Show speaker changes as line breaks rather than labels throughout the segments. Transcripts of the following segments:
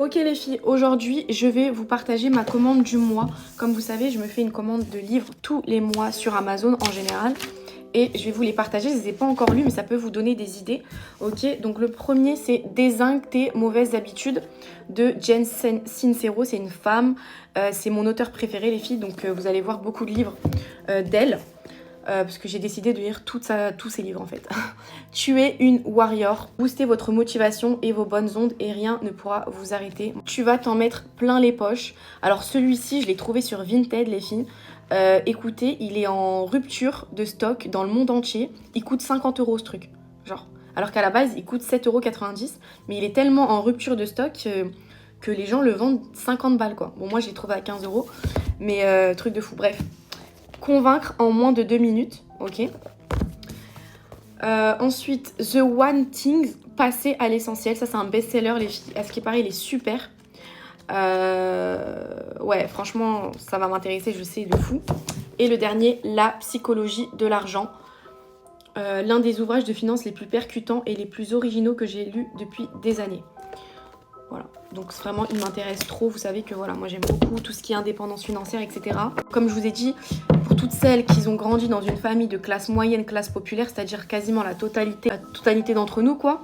Ok les filles, aujourd'hui je vais vous partager ma commande du mois. Comme vous savez, je me fais une commande de livres tous les mois sur Amazon en général. Et je vais vous les partager, je ne les ai pas encore lus mais ça peut vous donner des idées. Ok, donc le premier c'est Dézingue tes mauvaises habitudes de Jen Sincero, c'est une femme. C'est mon auteur préféré les filles, donc vous allez voir beaucoup de livres d'elle. Parce que j'ai décidé de lire tous ses livres en fait. Tu es une warrior. Boostez votre motivation et vos bonnes ondes et rien ne pourra vous arrêter. Tu vas t'en mettre plein les poches. Alors celui-ci, je l'ai trouvé sur Vinted les filles. Écoutez, il est en rupture de stock dans le monde entier. Il coûte 50 € ce truc. Genre. Alors qu'à la base, il coûte 7,90 €. Mais il est tellement en rupture de stock que les gens le vendent 50 balles quoi. Bon, moi je l'ai trouvé à 15 €. Mais truc de fou. Bref. Convaincre en moins de 2 minutes, ok. Ensuite, The One Thing, passer à l'essentiel. Ça, c'est un best-seller, les filles. À ce qui paraît, il est super. Ouais, franchement, ça va m'intéresser, je sais, de fou. Et le dernier, La psychologie de l'argent. L'un des ouvrages de finance les plus percutants et les plus originaux que j'ai lus depuis des années. Voilà, donc vraiment il m'intéresse trop, vous savez que voilà, moi j'aime beaucoup tout ce qui est indépendance financière, etc. Comme je vous ai dit, pour toutes celles qui ont grandi dans une famille de classe moyenne, classe populaire, c'est-à-dire quasiment la totalité d'entre nous quoi,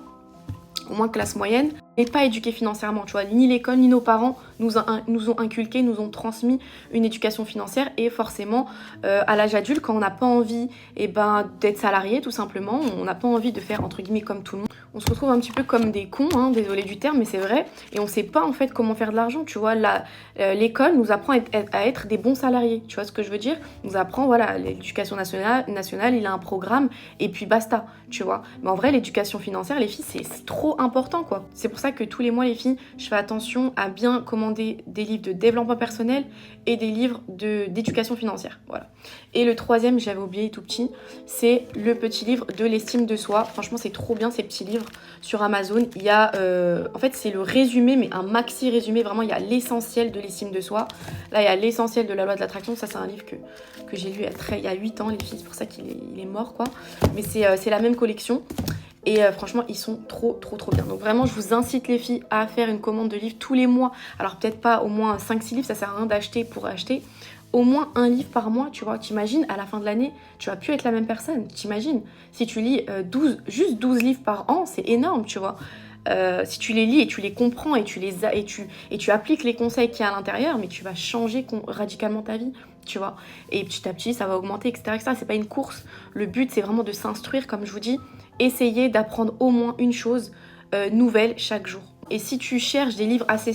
au moins classe moyenne, et pas éduquée financièrement, tu vois, ni l'école ni nos parents nous ont inculqué, nous ont transmis une éducation financière et forcément à l'âge adulte, quand on n'a pas envie d'être salarié tout simplement, on n'a pas envie de faire entre guillemets comme tout le monde, on se retrouve un petit peu comme des cons, hein, désolé du terme, mais c'est vrai, et on sait pas en fait comment faire de l'argent, tu vois, l'école nous apprend à être des bons salariés, tu vois ce que je veux dire, on nous apprend, voilà, l'éducation nationale, il a un programme, et puis basta, tu vois, mais en vrai, l'éducation financière, les filles, c'est trop important, quoi, c'est pour ça que tous les mois, les filles, je fais attention à bien commander des livres de développement personnel et des livres d'éducation financière, voilà. Et le troisième, j'avais oublié tout petit, c'est le petit livre de l'estime de soi, franchement, c'est trop bien ces petits livres sur Amazon. Il y a, en fait, c'est le résumé, mais un maxi résumé. Vraiment, il y a l'essentiel de l'estime de soi. Là, il y a l'essentiel de la loi de l'attraction. Ça, c'est un livre que j'ai lu il y a 8 ans, les filles. C'est pour ça qu'il est mort, quoi. Mais c'est la même collection. Et franchement, ils sont trop bien. Donc vraiment, je vous incite les filles à faire une commande de livres tous les mois. Alors peut-être pas au moins 5-6 livres, ça sert à rien d'acheter pour acheter. Au moins un livre par mois, tu vois. T'imagines, à la fin de l'année, tu vas plus être la même personne. T'imagines, si tu lis juste 12 livres par an, c'est énorme, tu vois. Si tu les lis et tu les comprends et tu appliques les conseils qu'il y a à l'intérieur, mais tu vas changer radicalement ta vie, tu vois. Et petit à petit, ça va augmenter, etc. etc. C'est pas une course. Le but, c'est vraiment de s'instruire, comme je vous dis. Essayer d'apprendre au moins une chose nouvelle chaque jour. Et si tu cherches des livres assez